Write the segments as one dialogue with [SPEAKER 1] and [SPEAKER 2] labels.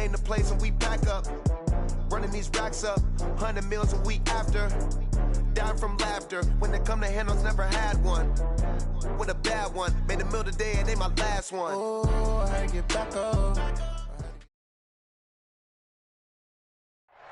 [SPEAKER 1] name the place and we pack up. Running these racks up, 100 meals a week after. Dying from laughter, when it come to handles, never had one. With a bad one, made a meal today and they my last one. Oh, I get back up.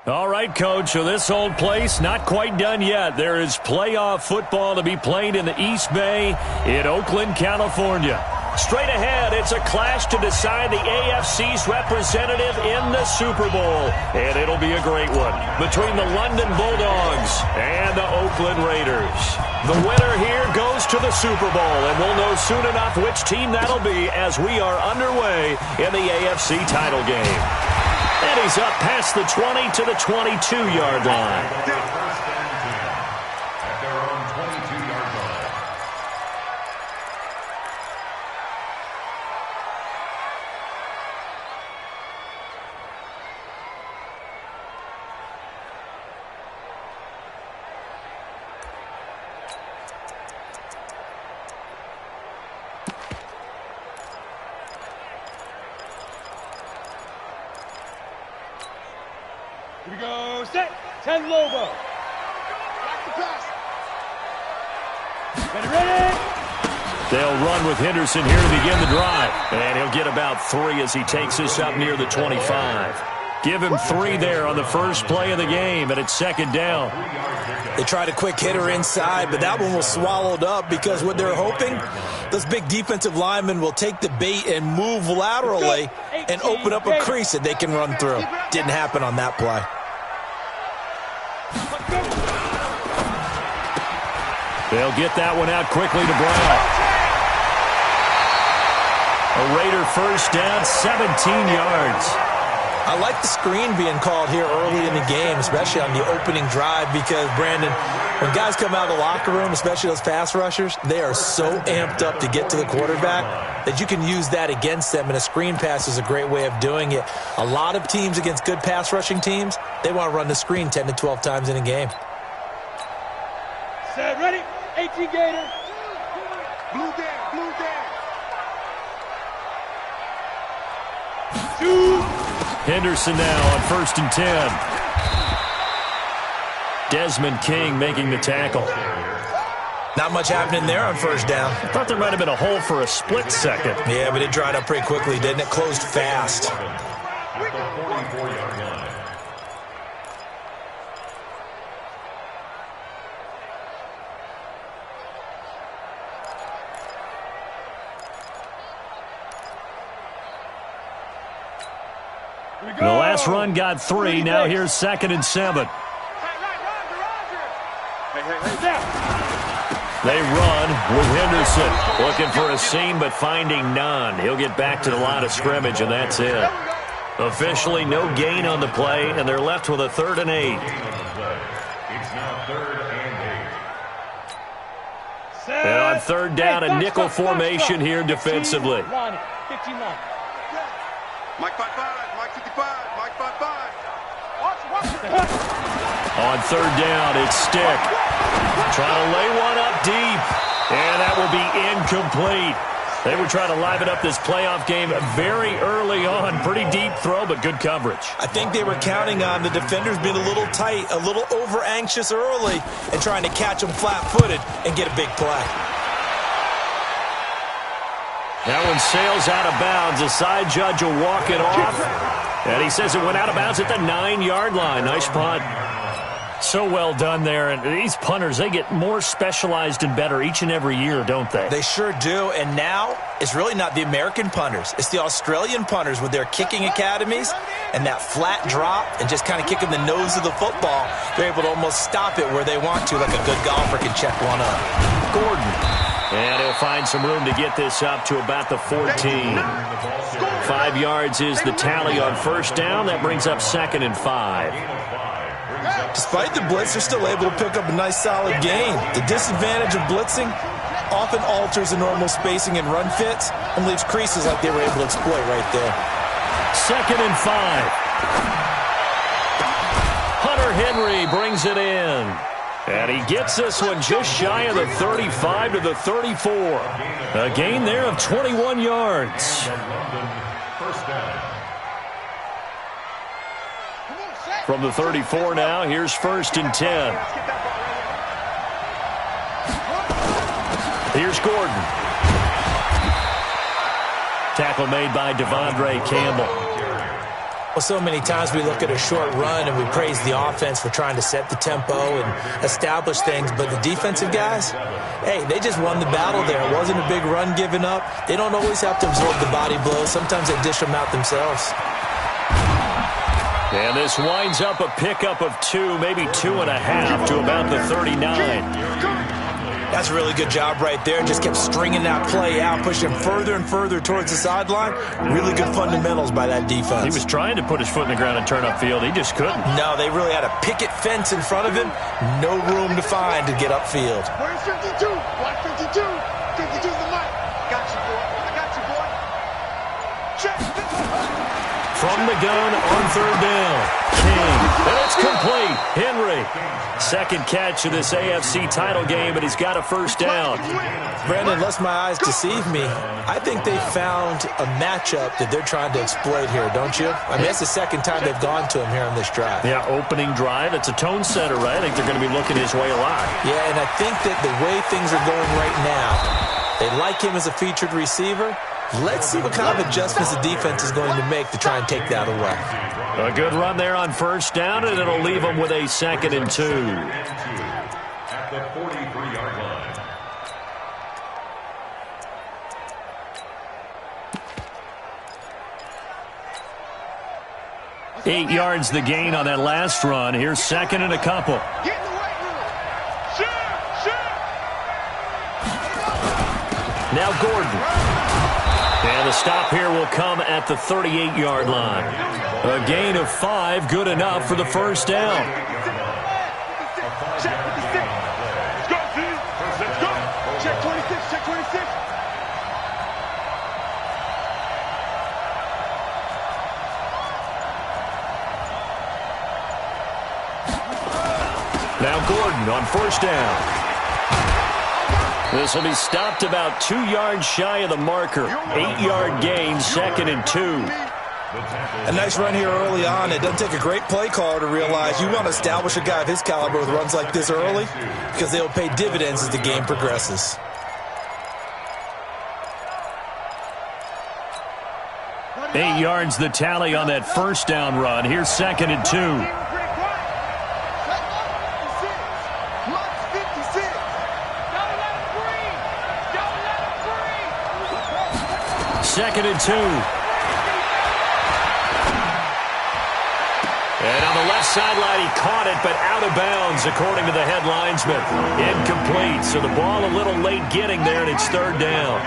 [SPEAKER 2] All right, Coach, so this old place not quite done yet. There is playoff football to be played in the East Bay in Oakland, California. Straight ahead, it's a clash to decide the AFC's representative in the Super Bowl. And it'll be a great one between the London Bulldogs and the Oakland Raiders. The winner here goes to the Super Bowl, and we'll know soon enough which team that'll be as we are underway in the AFC title game. And he's up past the 20 to the 22-yard line.
[SPEAKER 3] Here we go, set, 10 Lobo. Back to pass. Ready.
[SPEAKER 2] They'll run with Henderson here to begin the drive. And he'll get about 3 as he takes this up near the 25. Give him 3 there on the first play of the game, and it's second down.
[SPEAKER 4] They tried a quick hitter inside, but that one was swallowed up because what they're hoping, those big defensive linemen will take the bait and move laterally and open up a crease that they can run through. Didn't happen on that play.
[SPEAKER 2] They'll get that one out quickly to Brown. A Raider first down, 17 yards.
[SPEAKER 4] I like the screen being called here early in the game, especially on the opening drive, because, Brandon, when guys come out of the locker room, especially those pass rushers, they are so amped up to get to the quarterback that you can use that against them, and a screen pass is a great way of doing it. A lot of teams against good pass rushing teams, they want to run the screen 10 to 12 times in a game.
[SPEAKER 3] Set, ready, 18 Gator. Blue down. 2.
[SPEAKER 2] Henderson now on 1st and 10. Desmond King making the tackle.
[SPEAKER 4] Not much happening there on first down.
[SPEAKER 2] I thought there might have been a hole for a split second.
[SPEAKER 4] Yeah, but it dried up pretty quickly, didn't it? Closed fast.
[SPEAKER 2] The last run got 3. Now here's 2nd and 7. They run with Henderson. Looking for a seam, but finding none. He'll get back to the line of scrimmage, and that's it. Officially no gain on the play, and they're left with a 3rd and 8.
[SPEAKER 3] It's now 3rd and 8.
[SPEAKER 2] And on 3rd down, a nickel formation here defensively.
[SPEAKER 3] 15 line. Mike 5-5, Mike 55, Mike 5-5. Watch.
[SPEAKER 2] On 3rd down, it's Stick. Trying to lay one up deep. And that will be incomplete. They were trying to liven up this playoff game very early on. Pretty deep throw, but good coverage.
[SPEAKER 4] I think they were counting on the defenders being a little tight, a little over-anxious early, and trying to catch them flat-footed and get a big play.
[SPEAKER 2] That one sails out of bounds. The side judge will walk it off. And he says it went out of bounds at the 9-yard line. Nice punt. So well done there. And these punters, they get more specialized and better each and every year, don't they?
[SPEAKER 4] They sure do. And now it's really not the American punters. It's the Australian punters with their kicking academies and that flat drop and just kind of kicking the nose of the football. They're able to almost stop it where they want to, like a good golfer can check one up.
[SPEAKER 2] Gordon. And he'll find some room to get this up to about the 14. 5 yards is the tally on first down. That brings up 2nd and 5.
[SPEAKER 4] Despite the blitz, they're still able to pick up a nice solid gain. The disadvantage of blitzing often alters the normal spacing and run fits and leaves creases like they were able to exploit right there.
[SPEAKER 2] 2nd and 5. Hunter Henry brings it in. And he gets this one just shy of the 35 to the 34. A gain there of 21 yards. From the 34 now, here's 1st and 10. Here's Gordon. Tackle made by Devondre Campbell.
[SPEAKER 4] Well, so many times we look at a short run and we praise the offense for trying to set the tempo and establish things, but the defensive guys, hey, they just won the battle there. It wasn't a big run given up. They don't always have to absorb the body blows. Sometimes they dish them out themselves.
[SPEAKER 2] And this winds up a pickup of 2, maybe 2.5 to about the 39.
[SPEAKER 4] That's a really good job right there. Just kept stringing that play out, pushing further and further towards the sideline. Really good fundamentals by that defense.
[SPEAKER 2] He was trying to put his foot in the ground and turn upfield. He just couldn't.
[SPEAKER 4] No, they really had a picket fence in front of him. No room to find to get upfield.
[SPEAKER 3] Where's 52? Watch 52. 52's the mic. Got you, boy. I got you, boy. Check.
[SPEAKER 2] From the gun on 3rd down. King. And it's complete. Henry. Second catch of this AFC title game, and he's got a 1st down.
[SPEAKER 4] Brandon, lest my eyes deceive me, I think they found a matchup that they're trying to exploit here, don't you? I mean, it's the second time they've gone to him here on this drive.
[SPEAKER 2] Yeah, opening drive. It's a tone setter, right? I think they're going to be looking his way a lot.
[SPEAKER 4] Yeah, and I think that the way things are going right now, they like him as a featured receiver. Let's see what kind of adjustments the defense is going to make to try and take that away.
[SPEAKER 2] A good run there on 1st down, and it'll leave them with a 2nd and 2.
[SPEAKER 5] At the 43-yard line.
[SPEAKER 2] 8 yards the gain on that last run. Here's 2nd and a couple.
[SPEAKER 3] Get in the weight room. Shoot.
[SPEAKER 2] Now Gordon. And the stop here will come at the 38-yard line. A gain of 5, good enough for the 1st down.
[SPEAKER 3] Check 56. Let's go, T. Let's go. Check 26. Check 26.
[SPEAKER 2] Now Gordon on 1st down. This will be stopped about 2 yards shy of the marker. 8-yard gain, 2nd and 2.
[SPEAKER 4] A nice run here early on. It doesn't take a great play caller to realize you want to establish a guy of his caliber with runs like this early because they'll pay dividends as the game progresses.
[SPEAKER 2] Eight yards the tally on that 1st down run. Here's 2nd and 2. 2nd and 2. And on the left sideline, he caught it, but out of bounds, according to the head linesman. Incomplete, so the ball a little late getting there, and it's 3rd down.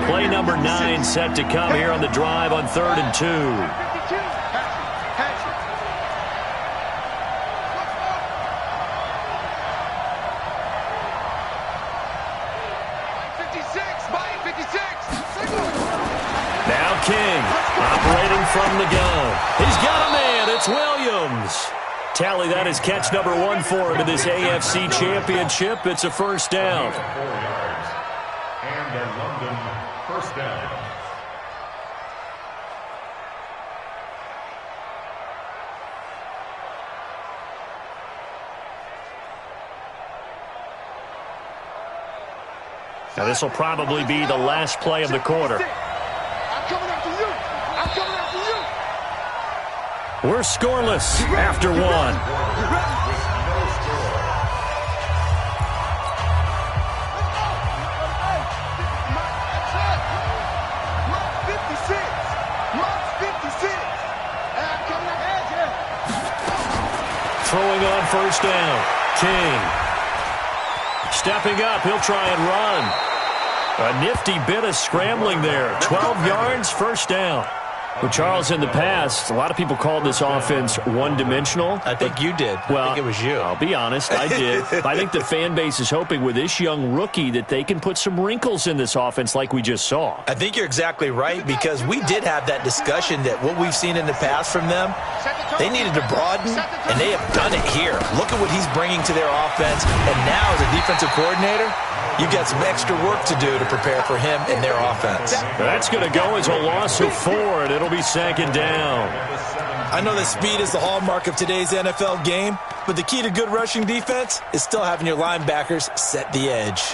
[SPEAKER 2] Play number 9 set to come here on the drive on 3rd and 2. King operating from the gun. He's got a man. It's Williams. Tally, that is catch number 1 for him in this AFC Championship. It's a 1st down.
[SPEAKER 5] 4 yards. And a London 1st down.
[SPEAKER 2] Now this will probably be the last play of the quarter. We're scoreless after 1. Throwing on 1st down. King. Stepping up, he'll try and run. A nifty bit of scrambling there. 12 yards, 1st down. Well, Charles, in the past, a lot of people called this offense one-dimensional.
[SPEAKER 4] I think you did.
[SPEAKER 2] Well,
[SPEAKER 4] I think it was you.
[SPEAKER 2] I'll be honest, I did. I think the fan base is hoping with this young rookie that they can put some wrinkles in this offense like we just saw.
[SPEAKER 4] I think you're exactly right, because we did have that discussion that what we've seen in the past from them, they needed to broaden, and they have done it here. Look at what he's bringing to their offense, and now as a defensive coordinator, you've got some extra work to do to prepare for him and their offense.
[SPEAKER 2] That's going to go as a loss of 4, and It'll be second down.
[SPEAKER 4] I know that speed is the hallmark of today's NFL game, but the key to good rushing defense is still having your linebackers set the edge.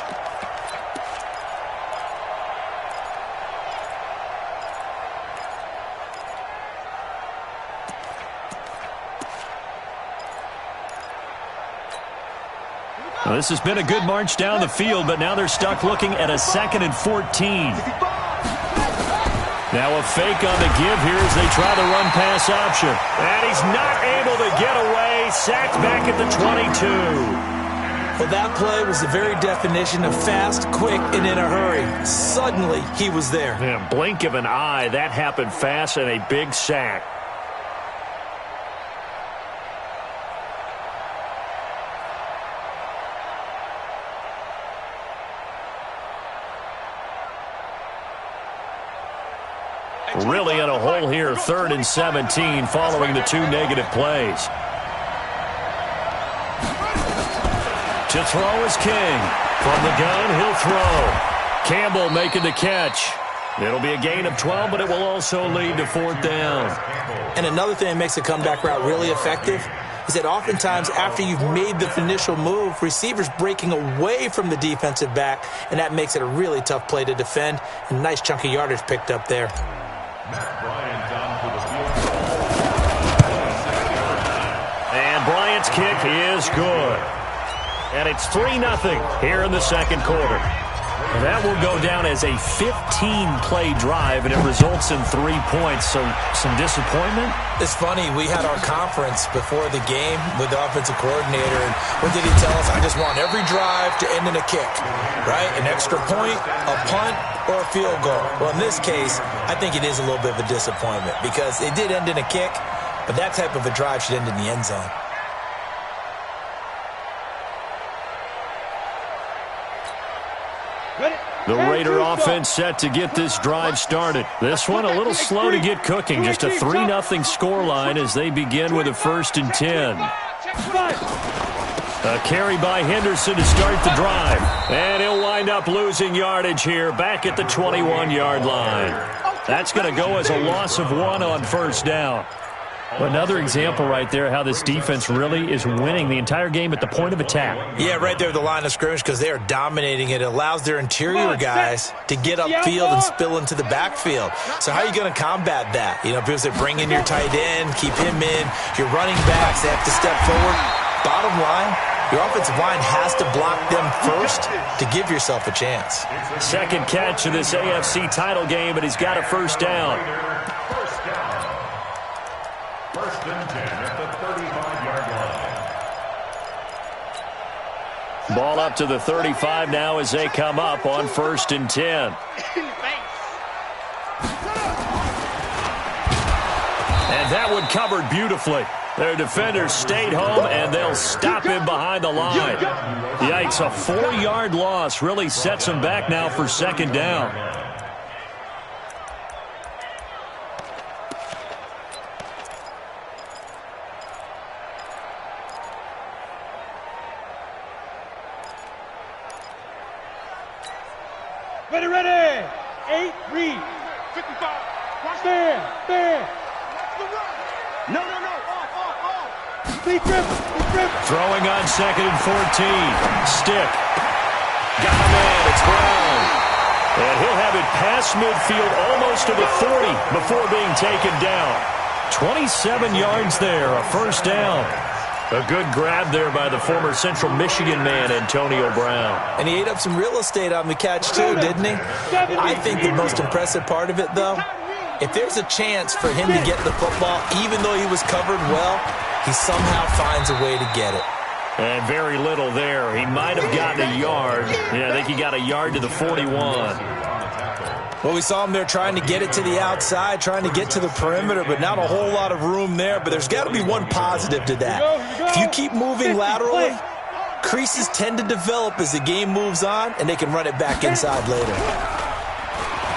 [SPEAKER 2] Well, this has been a good march down the field, but now they're stuck looking at a 2nd and 14. Now a fake on the give here as they try the run-pass option. And he's not able to get away. Sacked back at the 22.
[SPEAKER 4] Well, that play was the very definition of fast, quick, and in a hurry. Suddenly, he was there.
[SPEAKER 2] Yeah, blink of an eye. That happened fast and a big sack. Really in a hole here, 3rd and 17 following the 2 negative plays. To throw is King. From the gun, he'll throw. Campbell making the catch. It'll be a gain of 12, but it will also lead to 4th down.
[SPEAKER 4] And another thing that makes a comeback route really effective is that oftentimes after you've made the initial move, receivers breaking away from the defensive back, and that makes it a really tough play to defend. And a nice chunk of yardage picked up there.
[SPEAKER 2] And Bryant's kick is good. And it's 3-0 here in the second quarter. And that will go down as a 15-play drive, and it results in 3 points. So some disappointment?
[SPEAKER 4] It's funny. We had our conference before the game with the offensive coordinator, and what did he tell us? I just want every drive to end in a kick, right? An extra point, a punt, or a field goal. Well, in this case, I think it is a little bit of a disappointment because it did end in a kick, but that type of a drive should end in the end zone.
[SPEAKER 2] The Raider offense set to get this drive started. This one a little slow to get cooking. Just a 3-0 scoreline as they begin with a 1st and 10. A carry by Henderson to start the drive. And he'll wind up losing yardage here back at the 21-yard line. That's going to go as a loss of 1 on 1st down. Another example right there how this defense really is winning the entire game at the point of attack.
[SPEAKER 4] Yeah, right there at the line of scrimmage because they are dominating it. It allows their interior guys to get upfield and spill into the backfield. So how are you going to combat that? You know, people say bring in your tight end, keep him in. Your running backs, they have to step forward. Bottom line, your offensive line has to block them first to give yourself a chance.
[SPEAKER 2] Second catch of this AFC title game, and he's got a 1st down.
[SPEAKER 5] 1st and 10 at the 35-yard line.
[SPEAKER 2] Ball up to the 35 now as they come up on 1st and 10. And that one covered beautifully. Their defenders stayed home, and they'll stop him behind the line. Yikes, a 4-yard loss really sets him back now for 2nd down.
[SPEAKER 3] Ready. 8, read. 55. Watch stand. No. Off. Speed trip.
[SPEAKER 2] Throwing on 2nd and 14. Stick. Got him in. It's Brown. And he'll have it past midfield almost to the 40 before being taken down. 27 yards there, a 1st down. A good grab there by the former Central Michigan man, Antonio Brown.
[SPEAKER 4] And he ate up some real estate on the catch, too, didn't he? I think the most impressive part of it, though, if there's a chance for him to get the football, even though he was covered well, he somehow finds a way to get it.
[SPEAKER 2] And very little there. He might have gotten a yard. Yeah, I think he got a yard to the 41.
[SPEAKER 4] Well, we saw him there trying to get it to the outside, trying to get to the perimeter, but not a whole lot of room there. But there's got to be one positive to that. If you keep moving laterally, creases tend to develop as the game moves on, and they can run it back inside later.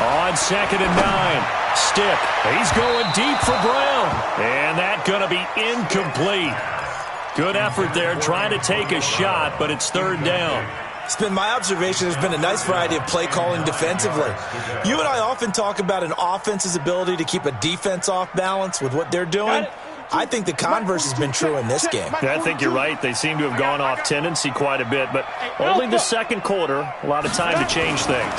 [SPEAKER 2] On 2nd and 9, Stick. He's going deep for Brown. And that's going to be incomplete. Good effort there trying to take a shot, but it's 3rd down.
[SPEAKER 4] It's been my observation there's been a nice variety of play calling defensively. You and I often talk about an offense's ability to keep a defense off balance with what they're doing. I think the converse has been true in this game.
[SPEAKER 2] Yeah, I think you're right. They seem to have gone off tendency quite a bit, but only the second quarter. A lot of time to change things.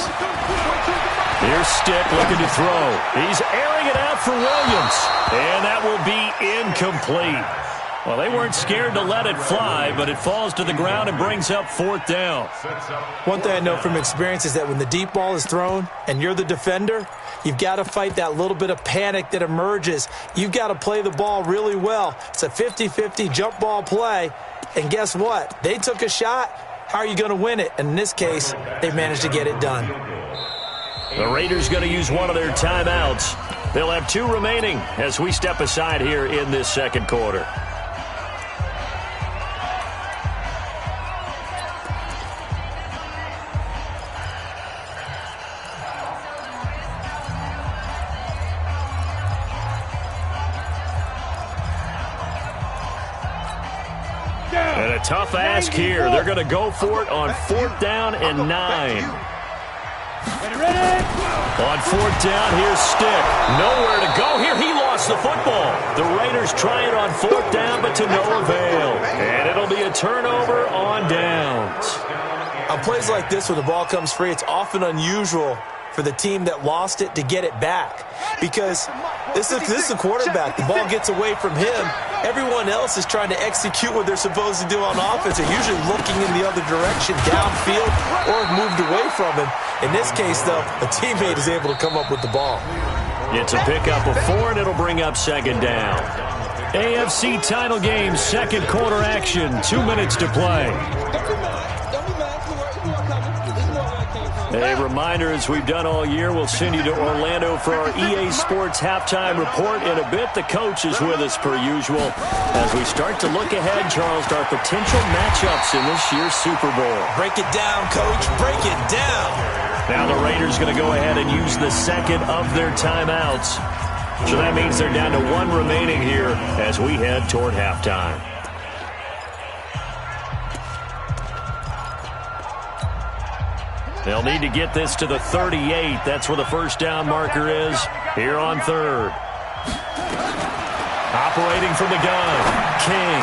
[SPEAKER 2] Here's Stick looking to throw. He's airing it out for Williams, and that will be incomplete. Well, they weren't scared to let it fly, but it falls to the ground and brings up 4th down.
[SPEAKER 4] One thing I know from experience is that when the deep ball is thrown and you're the defender, you've got to fight that little bit of panic that emerges. You've got to play the ball really well. It's a 50-50 jump ball play, and guess what? They took a shot. How are you going to win it? And in this case, they managed to get it done.
[SPEAKER 2] The Raiders going to use one of their timeouts. They'll have 2 remaining as we step aside here in this second quarter. And a tough ask here. They're going to go for it on 4th down and 9. On 4th down, here's Stick. Nowhere to go here. He lost the football. The Raiders try it on 4th down, but to no avail. And it'll be a turnover on downs.
[SPEAKER 4] On plays like this, when the ball comes free, it's often unusual for the team that lost it to get it back. Because this is a quarterback. The ball gets away from him. Everyone else is trying to execute what they're supposed to do on offense. They're usually looking in the other direction, downfield, or moved away from him. In this case, though, a teammate is able to come up with the ball.
[SPEAKER 2] It's a pickup of 4, and it'll bring up 2nd down. AFC title game, second quarter action, 2 minutes to play. A reminder, as we've done all year, we'll send you to Orlando for our EA Sports halftime report in a bit. The coach is with us per usual as we start to look ahead, Charles, to our potential matchups in this year's Super Bowl.
[SPEAKER 4] Break it down, Coach. Break it down.
[SPEAKER 2] Now the Raiders going to go ahead and use the second of their timeouts. So that means they're down to 1 remaining here as we head toward halftime. They'll need to get this to the 38. That's where the 1st down marker is here on 3rd. Operating from the gun, King.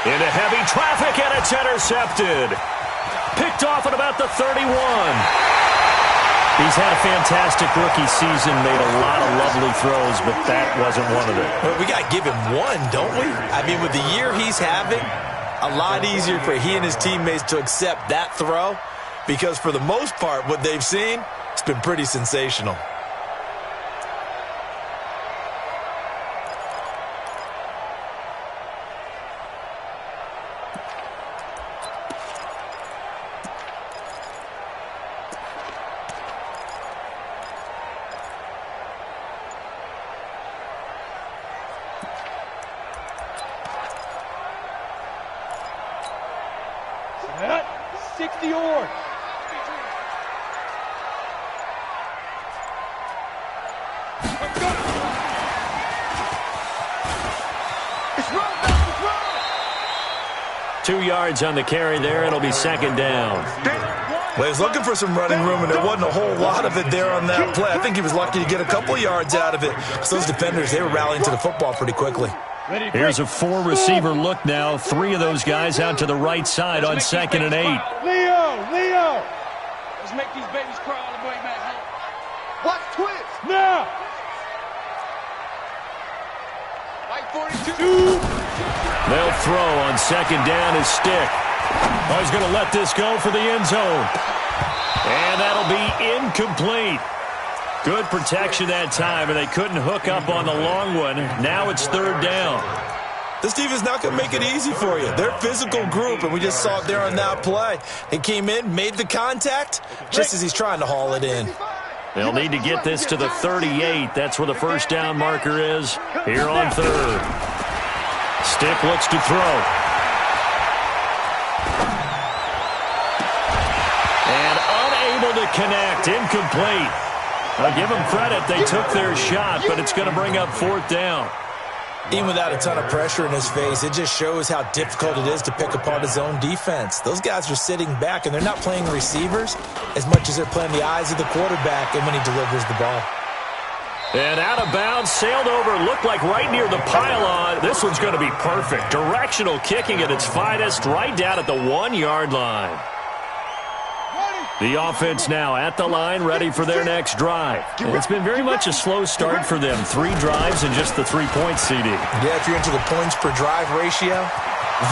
[SPEAKER 2] Into heavy traffic, and it's intercepted. Picked off at about the 31. He's had a fantastic rookie season, made a lot of lovely throws, but that wasn't one of them.
[SPEAKER 4] Well, we got to give him one, don't we? I mean, with the year he's having, a lot easier for he and his teammates to accept that throw. Because for the most part, what they've seen, it's been pretty sensational.
[SPEAKER 3] Set. 60 yards. It's run.
[SPEAKER 2] 2 yards on the carry there. It'll be 2nd down.
[SPEAKER 4] Well, he was looking for some running room, and there wasn't a whole lot of it there on that play. I think he was lucky to get a couple yards out of it. So those defenders, they were rallying to the football pretty quickly.
[SPEAKER 2] Here's a 4-receiver look now. 3 of those guys out to the right side on 2nd and 8.
[SPEAKER 3] Leo! Let's make these babies cry all the way back home. Watch twist! Now! White 42.
[SPEAKER 2] They'll throw on 2nd down his Stick. Oh, he's going to let this go for the end zone. And that'll be incomplete. Good protection that time, and they couldn't hook up on the long one. Now it's 3rd down.
[SPEAKER 4] This team is not going to make it easy for you. They're a physical group, and we just saw it there on that play. He came in, made the contact, just as he's trying to haul it in.
[SPEAKER 2] They'll need to get this to the 38. That's where the 1st down marker is here on 3rd. Stick looks to throw. And unable to connect. Incomplete. I'll give them credit. They took their shot, but it's going to bring up 4th down.
[SPEAKER 4] Even without a ton of pressure in his face, it just shows how difficult it is to pick apart his own defense. Those guys are sitting back, and they're not playing receivers as much as they're playing the eyes of the quarterback and when he delivers the ball.
[SPEAKER 2] And out of bounds, sailed over, looked like right near the pylon. This one's going to be perfect. Directional kicking at its finest, right down at the 1-yard line. The offense now at the line, ready for their next drive. And it's been very much a slow start for them. 3 drives and just the 3-point CD.
[SPEAKER 4] Yeah, if you're into the points per drive ratio.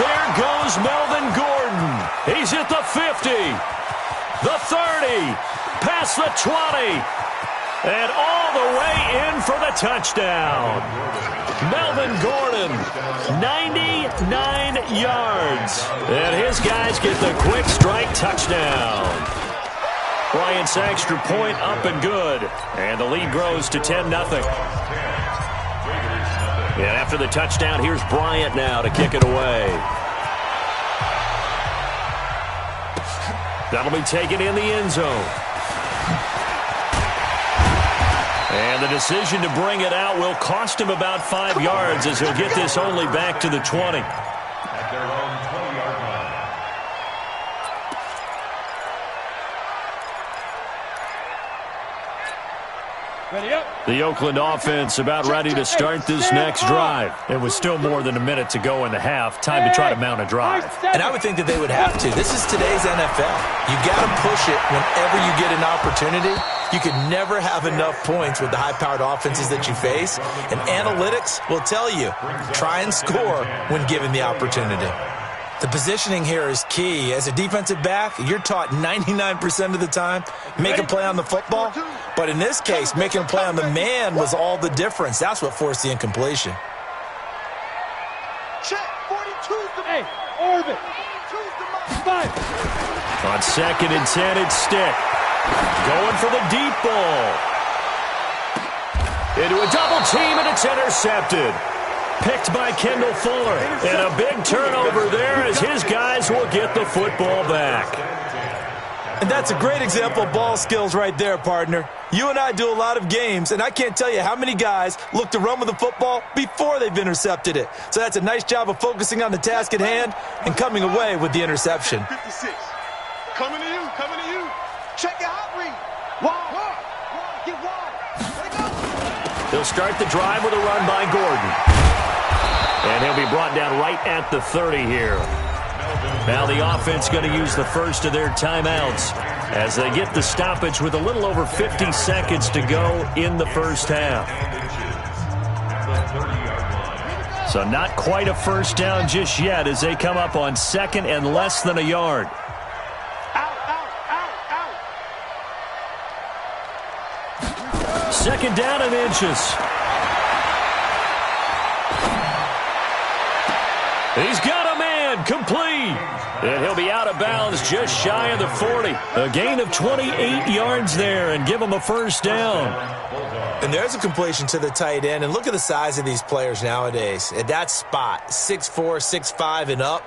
[SPEAKER 2] There goes Melvin Gordon. He's at the 50, the 30, past the 20, and all the way in for the touchdown. Melvin Gordon, 99 yards. And his guys get the quick strike touchdown. Bryant's extra point up and good. And the lead grows to 10-0. And after the touchdown, here's Bryant now to kick it away. That'll be taken in the end zone. And the decision to bring it out will cost him about 5 yards as he'll get this only back to the 20.
[SPEAKER 5] At their own 20-yard line.
[SPEAKER 3] Ready up.
[SPEAKER 2] The Oakland offense about ready to start this next drive. It was still more than a minute to go in the half. Time to try to mount a drive.
[SPEAKER 4] And I would think that they would have to. This is today's NFL. You got to push it whenever you get an opportunity. You can never have enough points with the high-powered offenses that you face. And analytics will tell you, try and score when given the opportunity. The positioning here is key. As a defensive back, you're taught 99% of the time, make a play on the football. But in this case, making a play on the man was all the difference. That's what forced the incompletion.
[SPEAKER 3] Check. 42's the hey, orbit. 42's the mark. 5.
[SPEAKER 2] On 2nd and 10, it's Stick. Going for the deep ball. Into a double team, and it's intercepted. Picked by Kendall Fuller. And a big turnover there as his guys will get the football back.
[SPEAKER 4] And that's a great example of ball skills right there, partner. You and I do a lot of games, and I can't tell you how many guys look to run with the football before they've intercepted it. So that's a nice job of focusing on the task at hand and coming away with the interception.
[SPEAKER 3] 56. Coming to you. Coming to you. Check your hot read. Wide. Get wide. Let it go.
[SPEAKER 2] They'll start the drive with a run by Gordon. And he'll be brought down right at the 30 here. Now the offense going to use the first of their timeouts as they get the stoppage with a little over 50 seconds to go in the first half. So not quite a first down just yet as they come up on 2nd and less than a yard.
[SPEAKER 3] Out.
[SPEAKER 2] 2nd down and inches. He's got a man, complete. And he'll be out of bounds just shy of the 40. A gain of 28 yards there and give him a first down.
[SPEAKER 4] And there's a completion to the tight end. And look at the size of these players nowadays. At that spot, 6'4", 6'5", and up.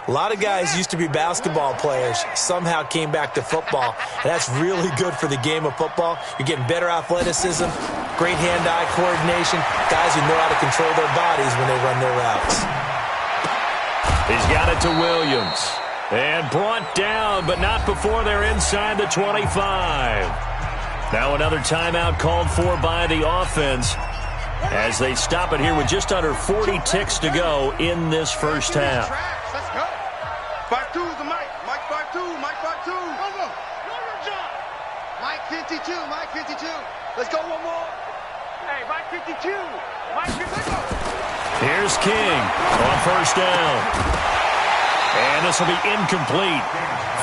[SPEAKER 4] A lot of guys used to be basketball players, somehow came back to football. And that's really good for the game of football. You're getting better athleticism, great hand-eye coordination, guys who know how to control their bodies when they run their routes.
[SPEAKER 2] He's got it to Williams. And brought down, but not before they're inside the 25. Now another timeout called for by the offense as they stop it here with just under 40 ticks to go in this first half.
[SPEAKER 3] Let's go. 5-2's the Mike. Mike 5-2. Mike 5-2. Go. Mike 52. Mike 52. Let's go one more. Hey, Mike 52. Mike 52.
[SPEAKER 2] Here's King on first down. And this will be incomplete.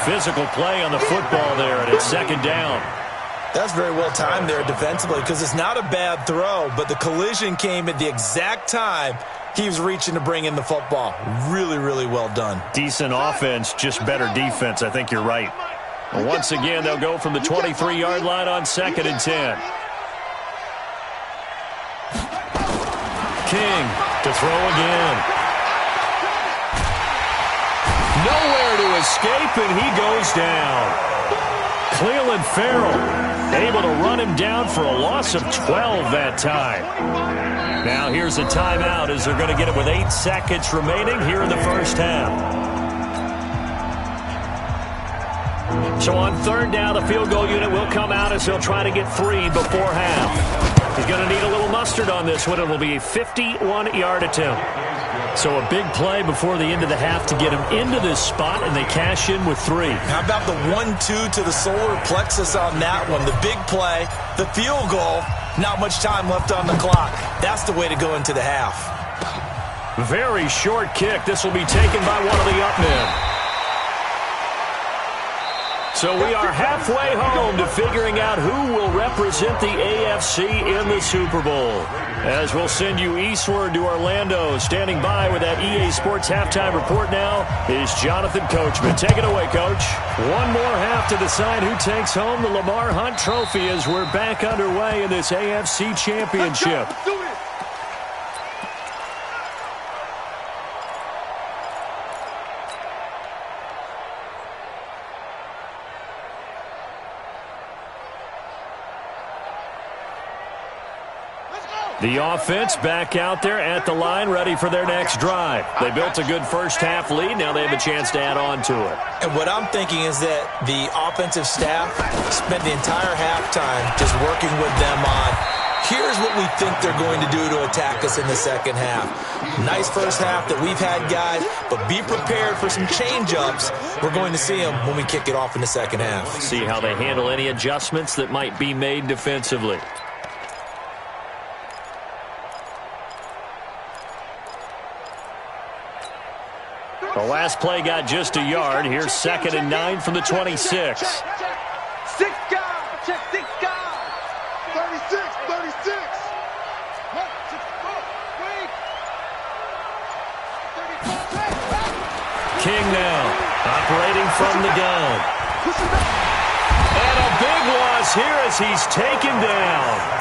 [SPEAKER 2] Physical play on the football there, and it's 2nd down.
[SPEAKER 4] That's very well timed there defensively because it's not a bad throw, but the collision came at the exact time he was reaching to bring in the football. Really, really well done.
[SPEAKER 2] Decent offense, just better defense. I think you're right. And once again, they'll go from the 23-yard line on 2nd and 10. King to throw again. Nowhere to escape, and he goes down. Cleveland Farrell able to run him down for a loss of 12 that time. Now here's a timeout as they're going to get it with 8 seconds remaining here in the first half. So on third down, the field goal unit will come out as he'll try to get 3 before half. He's going to need a little mustard on this one. It will be a 51-yard attempt. So a big play before the end of the half to get him into this spot, and they cash in with 3.
[SPEAKER 4] How about the 1-2 to the solar plexus on that one? The big play, the field goal, not much time left on the clock. That's the way to go into the half.
[SPEAKER 2] Very short kick. This will be taken by one of the up men. So we are halfway home to figuring out who will represent the AFC in the Super Bowl. As we'll send you eastward to Orlando. Standing by with that EA Sports halftime report now is Jonathan Coachman. Take it away, Coach. One more half to decide who takes home the Lamar Hunt Trophy as we're back underway in this AFC Championship. The offense back out there at the line, ready for their next drive. They built a good first-half lead. Now they have a chance to add on to it.
[SPEAKER 4] And what I'm thinking is that the offensive staff spent the entire halftime just working with them on, here's what we think they're going to do to attack us in the second half. Nice first half that we've had, guys, but be prepared for some change-ups. We're going to see them when we kick it off in the second half.
[SPEAKER 2] See how they handle any adjustments that might be made defensively. The last play got just a yard. Here's 2nd and 9 from the 26.
[SPEAKER 3] 6 guys. Check 6 guys. 36.
[SPEAKER 2] King now, operating from the gun. And a big loss here as he's taken down.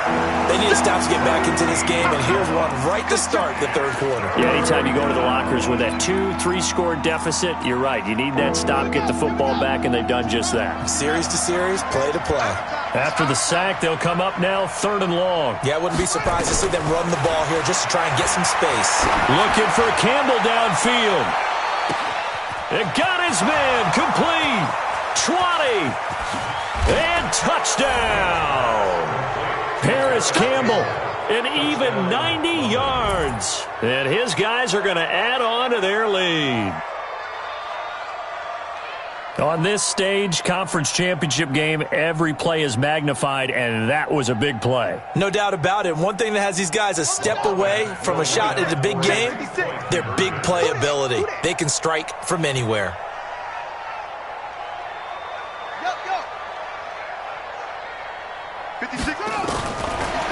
[SPEAKER 4] They need to stop to get back into this game, and here's one right to start the third quarter.
[SPEAKER 2] Yeah, anytime you go to the lockers with that 2-3 score deficit, you're right. You need that stop, get the football back, and they've done just that.
[SPEAKER 4] Series to series, play to play.
[SPEAKER 2] After the sack, they'll come up now 3rd and long.
[SPEAKER 4] Yeah, I wouldn't be surprised to see them run the ball here just to try and get some space.
[SPEAKER 2] Looking for Campbell downfield. It got his man complete. 20. And touchdown. Paris Campbell, an even 90 yards. And his guys are going to add on to their lead. On this stage, conference championship game, every play is magnified, and that was a big play.
[SPEAKER 4] No doubt about it. One thing that has these guys a step away from a shot at the big game, their big play ability. They can strike from anywhere.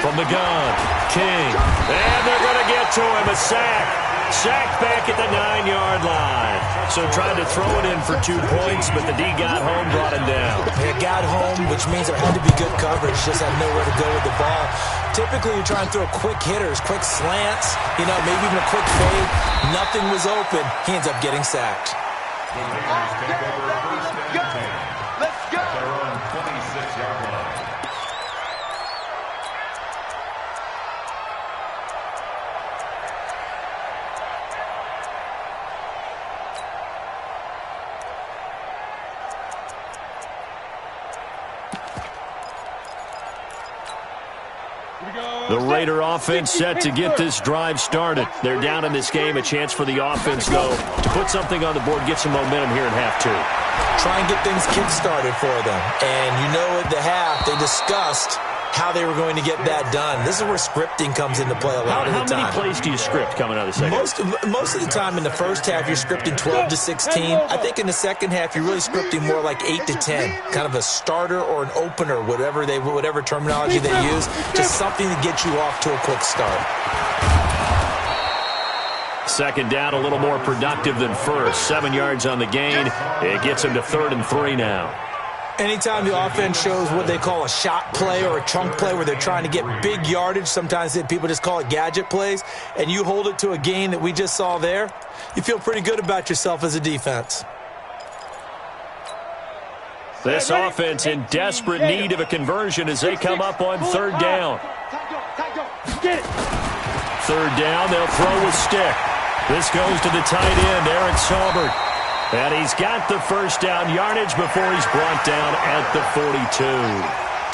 [SPEAKER 2] From the gun, King. And they're going to get to him. A sack. Sacked back at the 9-yard line. So tried to throw it in for 2 points, but the D got home, brought him down.
[SPEAKER 4] They got home, which means there had to be good coverage. Just had nowhere to go with the ball. Typically, you're trying to throw quick hitters, quick slants, maybe even a quick fade. Nothing was open. He ends up getting sacked.
[SPEAKER 3] Let's go.
[SPEAKER 5] Their own 26-yard line.
[SPEAKER 2] The Raider offense set to get this drive started. They're down in this game. A chance for the offense, though, to put something on the board, get some momentum here in half 2.
[SPEAKER 4] Try and get things kick-started for them. And at the half, they discussed how they were going to get that done. This is where scripting comes into play a lot of the time.
[SPEAKER 2] How many plays do you script coming out of the second half?
[SPEAKER 4] Most of the time in the first half, you're scripting 12 to 16. I think in the second half, you're really scripting more like 8 to 10. Kind of a starter or an opener, whatever terminology they use. Just something to get you off to a quick start.
[SPEAKER 2] Second down, a little more productive than first. 7 yards on the gain. It gets him to 3rd and 3 now.
[SPEAKER 4] Anytime the offense shows what they call a shot play or a chunk play where they're trying to get big yardage, sometimes people just call it gadget plays, and you hold it to a gain that we just saw there, you feel pretty good about yourself as a defense.
[SPEAKER 2] This offense in desperate need of a conversion as they come up on third down. Third down, they'll throw with stick. This goes to the tight end, Eric Saubert. And he's got the first down yardage before he's brought down at the 42.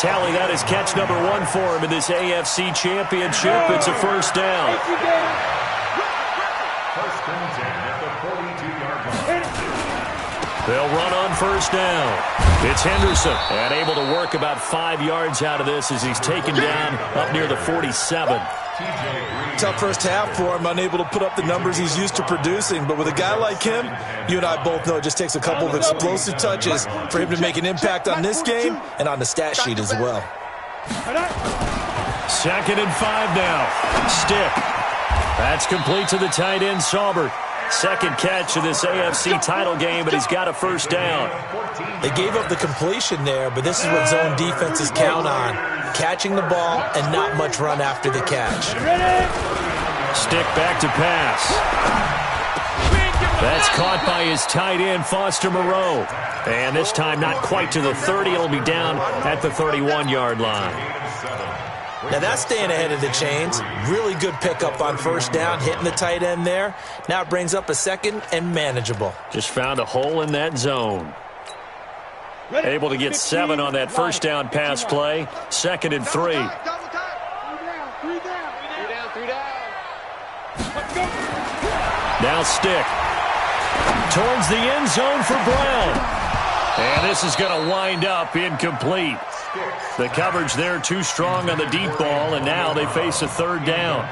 [SPEAKER 2] Tally, that is catch number 1 for him in this AFC Championship. It's a first down.
[SPEAKER 5] First and 10 at the 42-yard line.
[SPEAKER 2] They'll run on first down. It's Henderson, and able to work about 5 yards out of this as he's taken down up near the 47.
[SPEAKER 4] Tough first half for him, unable to put up the numbers he's used to producing. But with a guy like him, you and I both know it just takes a couple of explosive touches for him to make an impact on this game and on the stat sheet as well.
[SPEAKER 2] Second and 5 now. Stick. That's complete to the tight end, Saubert. Second catch of this AFC title game, but he's got a first down.
[SPEAKER 4] They gave up the completion there, but this is what zone defenses count on. Catching the ball and not much run after the catch.
[SPEAKER 2] Stick back to pass. That's caught by his tight end, Foster Moreau. And this time not quite to the 30. It'll be down at the 31-yard line.
[SPEAKER 4] Now that's staying ahead of the chains. Really good pickup on first down, hitting the tight end there. Now it brings up a second and manageable.
[SPEAKER 2] Just found a hole in that zone. Able to get 7 on that first down pass play. Second and 3. Now Stick. Towards the end zone for Brown. And this is going to wind up incomplete. The coverage there too strong on the deep ball, and now they face a third down.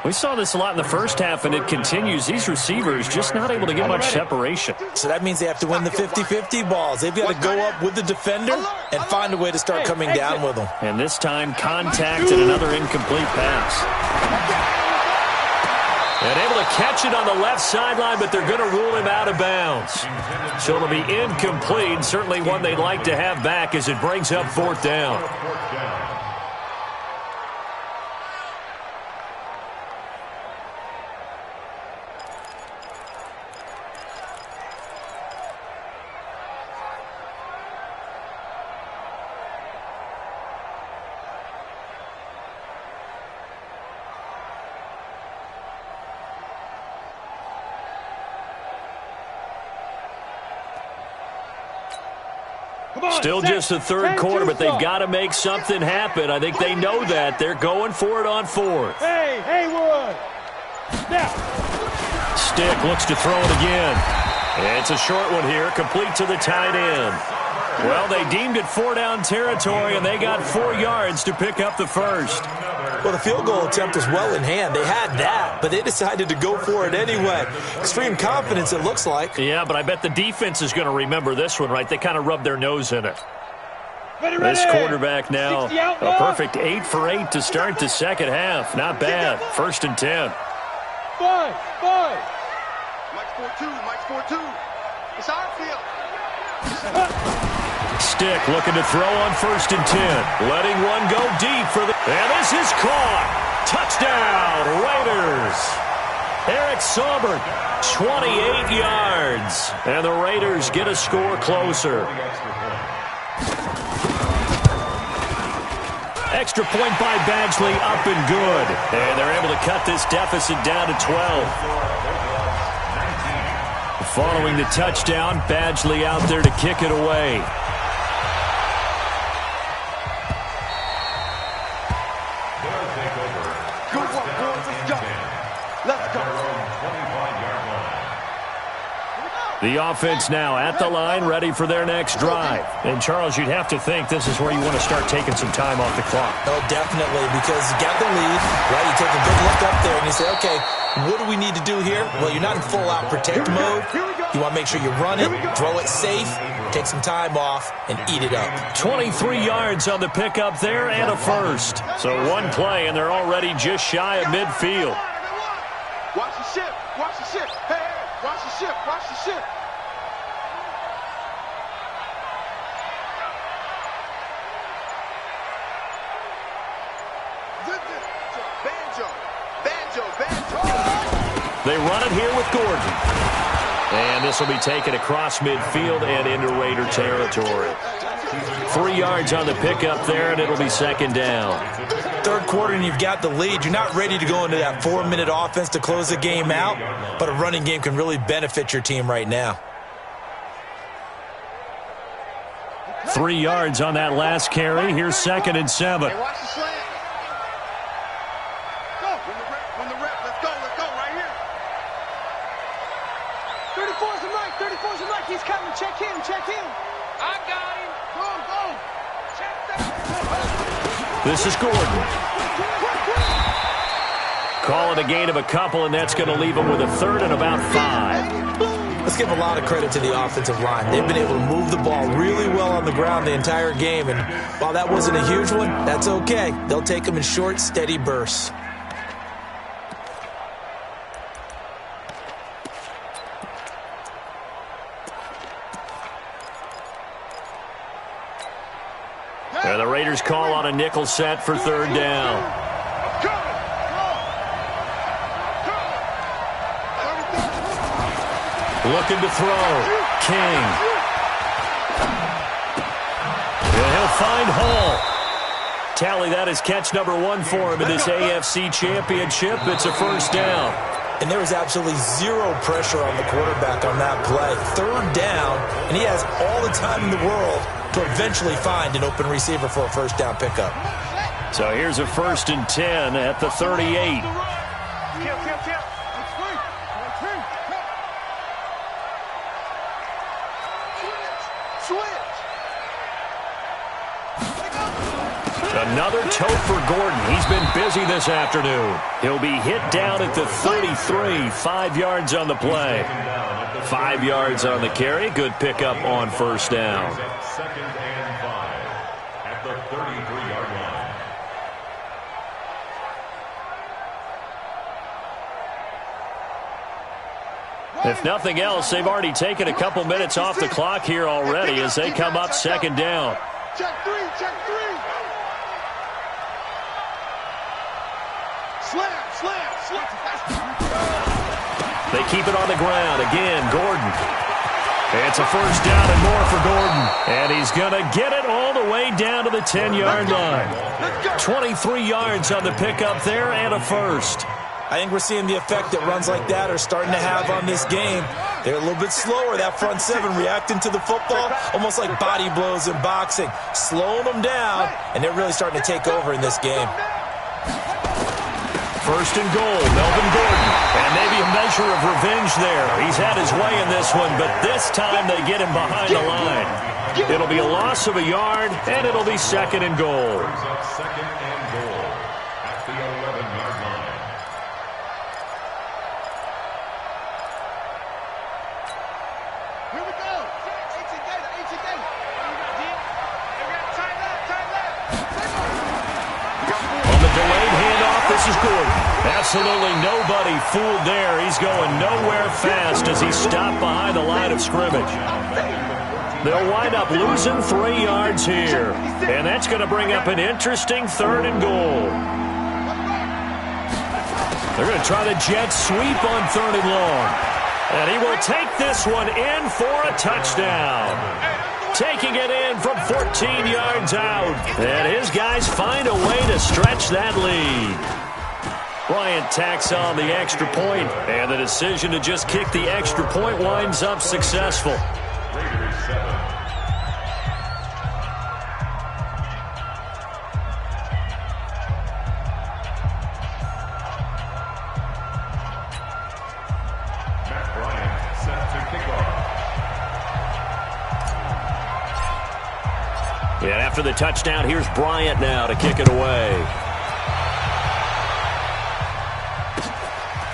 [SPEAKER 2] We saw this a lot in the first half, and it continues. These receivers just not able to get much separation.
[SPEAKER 4] So that means they have to win the 50-50 balls. They've got to go up with the defender and find a way to start coming down with them.
[SPEAKER 2] And this time, contact and another incomplete pass. And able to catch it on the left sideline, but they're going to rule him out of bounds. So it'll be incomplete. Certainly one they'd like to have back as it brings up fourth down. Still just the third quarter, but they've got to make something happen. I think they know that. They're going for it on fourth.
[SPEAKER 6] Hey, Haywood. Now.
[SPEAKER 2] Stick looks to throw it again. It's a short one here, complete to the tight end. Well, they deemed it 4-down territory, and they got 4 yards to pick up the first.
[SPEAKER 4] Well, the field goal attempt was well in hand. They had that, but they decided to go for it anyway. Extreme confidence, it looks like.
[SPEAKER 2] Yeah, but I bet the defense is going to remember this one, right? They kind of rubbed their nose in it. This quarterback now, a perfect 8 for 8 to start the second half. Not bad. First and 10.
[SPEAKER 6] Five.
[SPEAKER 3] Mike's 4-2. It's our field.
[SPEAKER 2] Stick looking to throw on first and 10. Letting one go deep for the... And this is caught. Touchdown, Raiders. Eric Saubert, 28 yards. And the Raiders get a score closer. Extra point by Badgley, up and good. And they're able to cut this deficit down to 12. Following the touchdown, Badgley out there to kick it away. The offense now at the line, ready for their next drive. And, Charles, you'd have to think this is where you want to start taking some time off the clock.
[SPEAKER 4] Oh, definitely, because you got the lead, right? You take a good look up there and you say, okay, what do we need to do here? Well, you're not in full-out protect mode. You want to make sure you run it, throw it safe, take some time off, and eat it up.
[SPEAKER 2] 23 yards on the pickup there and a first. So one play, and they're already just shy of midfield.
[SPEAKER 3] Watch the ship. Hey, watch the ship. Banjo.
[SPEAKER 2] They run it here with Gordon. And this will be taken across midfield and into Raider territory. 3 yards on the pickup there, and it'll be second down.
[SPEAKER 4] Third quarter, and you've got the lead. You're not ready to go into that 4-minute offense to close the game out, but a running game can really benefit your team right now.
[SPEAKER 2] 3 yards on that last carry. Here's 2nd and 7.
[SPEAKER 3] Hey, watch the slant. Go. When the rep. Let's go right here. 34's the mic. 34's the mic. He's coming. Check him. I got him. Go. Check that.
[SPEAKER 2] This is Gordon. Call it a gain of a couple, and that's going to leave him with a 3rd and about 5.
[SPEAKER 4] Let's give a lot of credit to the offensive line. They've been able to move the ball really well on the ground the entire game, and while that wasn't a huge one, that's okay. They'll take them in short, steady bursts.
[SPEAKER 2] And the Raiders call on a nickel set for 3rd down. Looking to throw. King. And he'll find Hall. Tally, that is catch number 1 for him in this AFC Championship. It's a 1st down.
[SPEAKER 4] And there was absolutely zero pressure on the quarterback on that play. 3rd down, and he has all the time in the world to eventually find an open receiver for a 1st down pickup.
[SPEAKER 2] So here's a 1st and 10 at the 38. Another tote for Gordon. He's been busy this afternoon. He'll be hit down at the 33. 5 yards on the play. 5 yards on the carry. Good pickup on 1st down.
[SPEAKER 5] 2nd and 5 at the 33-yard line.
[SPEAKER 2] If nothing else, they've already taken a couple minutes off the clock here already as they come up 2nd down.
[SPEAKER 3] Check 3. Slam.
[SPEAKER 2] They keep it on the ground. Again, Gordon. It's a 1st down and more for Gordon. And he's going to get it all the way down to the 10-yard line. 23 yards on the pickup there and a 1st.
[SPEAKER 4] I think we're seeing the effect that runs like that are starting to have on this game. They're a little bit slower, that front 7 reacting to the football, almost like body blows in boxing, slowing them down, and they're really starting to take over in this game.
[SPEAKER 2] 1st and goal, Melvin Gordon. And maybe a measure of revenge there. He's had his way in this one, but this time they get him behind the line. It'll be a loss of a yard, and it'll be 2nd and goal.
[SPEAKER 5] 2nd and goal at the 11-yard line.
[SPEAKER 3] Here we go. 18 data.
[SPEAKER 2] On the delayed handoff, this is Gordon. Absolutely nobody fooled there. He's going nowhere fast as he's stopped behind the line of scrimmage. They'll wind up losing 3 yards here. And that's going to bring up an interesting 3rd and goal. They're going to try the jet sweep on 3rd and long. And he will take this one in for a touchdown. Taking it in from 14 yards out. And his guys find a way to stretch that lead. Bryant tacks on the extra point, and the decision to just kick the extra point winds up successful.
[SPEAKER 5] Raiders 7. Matt Bryant set to kick off.
[SPEAKER 2] And after the touchdown, here's Bryant now to kick it away.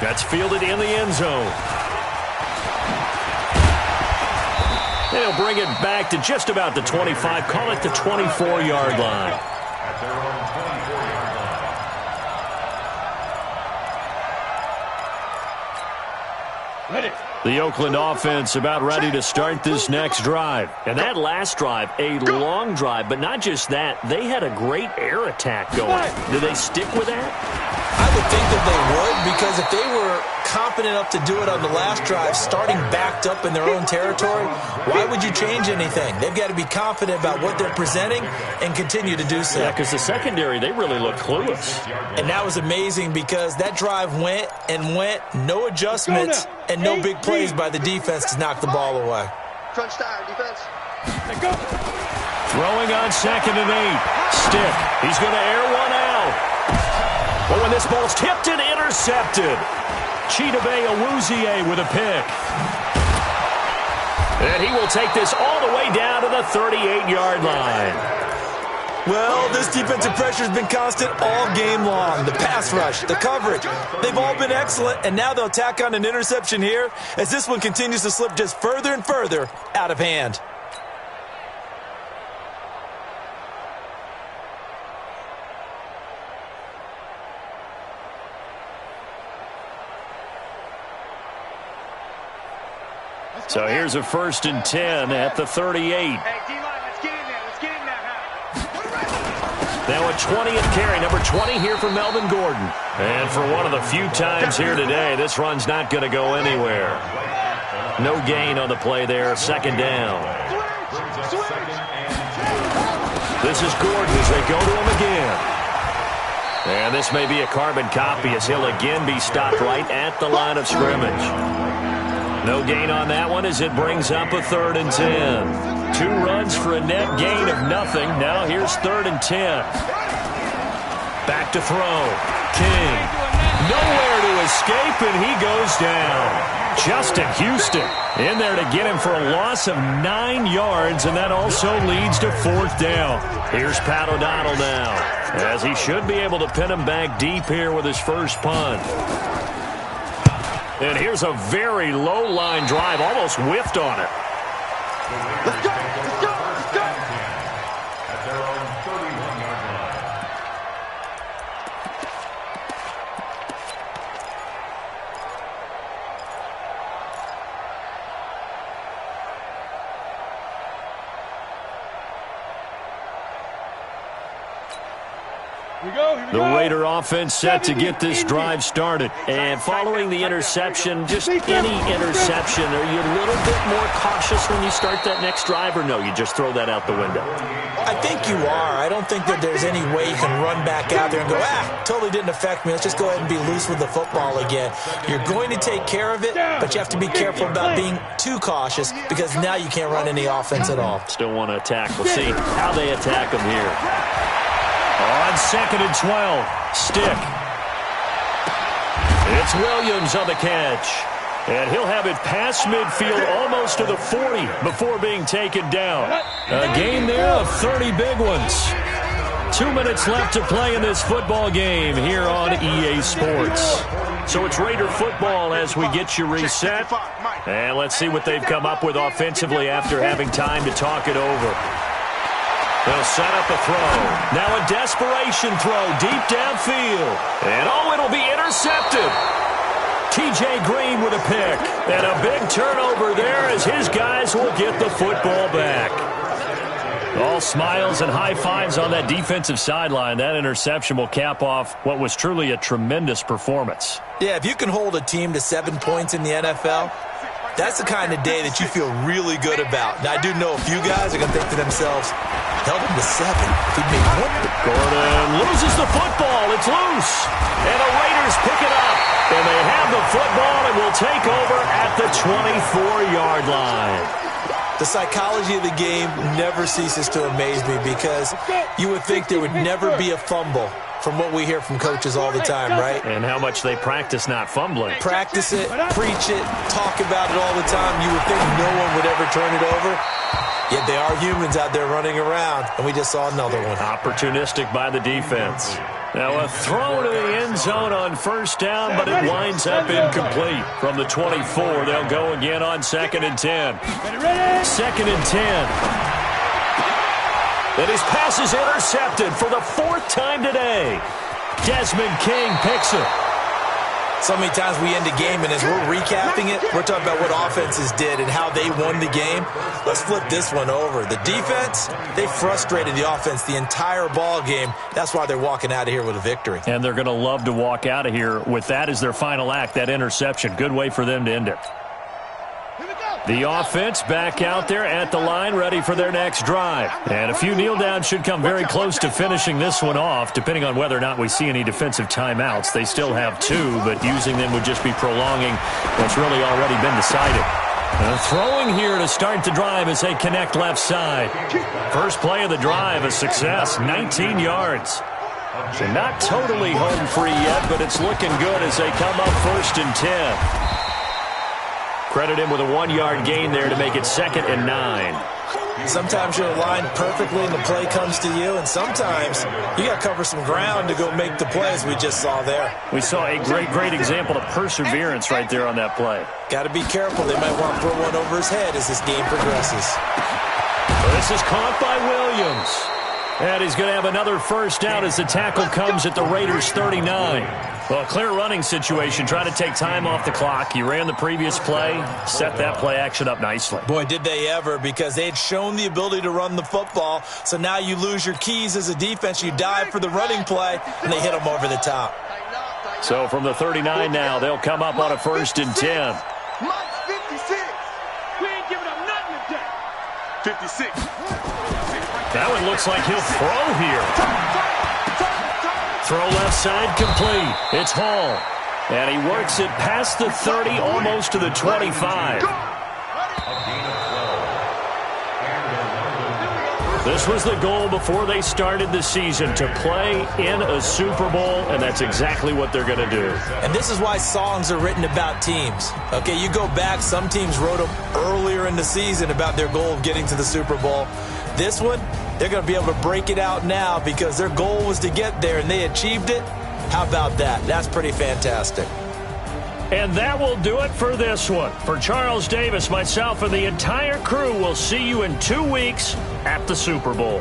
[SPEAKER 2] That's fielded in the end zone. They'll bring it back to just about the 25. Call it the 24-yard line.
[SPEAKER 5] At their own 24-yard line.
[SPEAKER 6] Ready.
[SPEAKER 2] The Oakland offense about ready to start this next drive. And that last drive, a long drive, but not just that. They had a great air attack going. Do they stick with that?
[SPEAKER 4] I would think that they would, because if they were confident enough to do it on the last drive, starting backed up in their own territory, why would you change anything? They've got to be confident about what they're presenting and continue to do so.
[SPEAKER 2] Yeah, because the secondary, they really look clueless.
[SPEAKER 4] And that was amazing because that drive went and went, no adjustments, and no big plays by the defense to knock the ball away.
[SPEAKER 3] Crunch time, defense.
[SPEAKER 2] Throwing on 2nd and 8. Stick. He's going to air one out. But when this ball's tipped and intercepted, Chidobe Awuzie with a pick. And he will take this all the way down to the 38-yard line.
[SPEAKER 4] Well, this defensive pressure has been constant all game long. The pass rush, the coverage, they've all been excellent, and now they'll tack on an interception here as this one continues to slip just further and further out of hand.
[SPEAKER 2] So here's a 1st and 10 at the 38.
[SPEAKER 3] Hey, D-line, let's get in there. Let's get in there
[SPEAKER 2] Now a 20th carry, number 20 here for Melvin Gordon. And for one of the few times here today, this run's not going to go anywhere. No gain on the play there, 2nd down. This is Gordon as they go to him again. And this may be a carbon copy as he'll again be stopped right at the line of scrimmage. No gain on that one as it brings up a 3rd and 10. 2 runs for a net gain of nothing. Now here's 3rd and 10. Back to throw. King. Nowhere to escape, and he goes down. Justin Houston in there to get him for a loss of 9 yards, and that also leads to 4th down. Here's Pat O'Donnell now, as he should be able to pin him back deep here with his first punt. And here's a very low line drive, almost whiffed on it.
[SPEAKER 3] Let's go! Let's go! Let's go!
[SPEAKER 5] At their own 31-yard line.
[SPEAKER 2] The Raider offense set to get this drive started. And following the interception, just any interception, are you a little bit more cautious when you start that next drive, or no, you just throw that out the window?
[SPEAKER 4] I think you are. I don't think that there's any way you can run back out there and go, totally didn't affect me. Let's just go ahead and be loose with the football again. You're going to take care of it, but you have to be careful about being too cautious because now you can't run any offense at all.
[SPEAKER 2] Still want to attack. We'll see how they attack them here. On 2nd and 12, Stick. It's Williams on the catch. And he'll have it past midfield almost to the 40 before being taken down. A game there of 30 big ones. 2 minutes left to play in this football game here on EA Sports. So it's Raider football as we get you reset. And let's see what they've come up with offensively after having time to talk it over. They'll set up a throw. Now a desperation throw deep downfield. And it'll be intercepted. T.J. Green with a pick. And a big turnover there as his guys will get the football back. All smiles and high fives on that defensive sideline. That interception will cap off what was truly a tremendous performance.
[SPEAKER 4] Yeah, if you can hold a team to 7 points in the NFL, that's the kind of day that you feel really good about. Now, I do know a few guys are going to think to themselves, held him to 7. If he'd made one.
[SPEAKER 2] Gordon loses the football. It's loose. And the Raiders pick it up. And they have the football and will take over at the 24-yard line.
[SPEAKER 4] The psychology of the game never ceases to amaze me because you would think there would never be a fumble from what we hear from coaches all the time, right?
[SPEAKER 2] And how much they practice not fumbling.
[SPEAKER 4] Practice it, preach it, talk about it all the time. You would think no one would ever turn it over. Yet they are humans out there running around, and we just saw another one.
[SPEAKER 2] Opportunistic by the defense. Now a throw to the end zone on first down, but it winds up incomplete. From the 24, they'll go again on 2nd and 10. 2nd and 10. And his pass is intercepted for the 4th time today. Desmond King picks it.
[SPEAKER 4] So many times we end the game, and as we're recapping it, we're talking about what offenses did and how they won the game. Let's flip this one over. The defense, they frustrated the offense the entire ball game. That's why they're walking out of here with a victory.
[SPEAKER 2] And they're going to love to walk out of here with that as their final act, that interception. Good way for them to end it. The offense back out there at the line, ready for their next drive. And a few kneel downs should come very close to finishing this one off, depending on whether or not we see any defensive timeouts. They still have 2, but using them would just be prolonging what's really already been decided. Throwing here to start the drive as they connect left side. First play of the drive, a success, 19 yards. So not totally home free yet, but it's looking good as they come up 1st and 10. Credit him with a 1-yard gain there to make it 2nd and 9.
[SPEAKER 4] Sometimes you're aligned perfectly and the play comes to you, and sometimes you got to cover some ground to go make the play, as we just saw there.
[SPEAKER 2] We saw a great example of perseverance right there on that play.
[SPEAKER 4] Got to be careful. They might want to throw one over his head as this game progresses.
[SPEAKER 2] This is caught by Williams. And he's going to have another first down as the tackle comes at the Raiders' 39. Well, clear running situation. Try to take time off the clock. He ran the previous play, set that play action up nicely.
[SPEAKER 4] Boy, did they ever, because they had shown the ability to run the football. So now you lose your keys as a defense. You dive for the running play, and they hit them over the top.
[SPEAKER 2] So from the 39 now, they'll come up on a 1st and 10.
[SPEAKER 3] Mike's 56. We ain't giving up nothing today. 56.
[SPEAKER 2] That one looks like he'll throw here. Throw left side complete. It's Hall. And he works it past the 30, almost to the 25. This was the goal before they started the season, to play in a Super Bowl, and that's exactly what they're going to do.
[SPEAKER 4] And this is why songs are written about teams. Okay, you go back, some teams wrote them earlier in the season about their goal of getting to the Super Bowl. This one, they're going to be able to break it out now because their goal was to get there, and they achieved it. How about that? That's pretty fantastic.
[SPEAKER 2] And that will do it for this one. For Charles Davis, myself, and the entire crew, we'll see you in 2 weeks at the Super Bowl.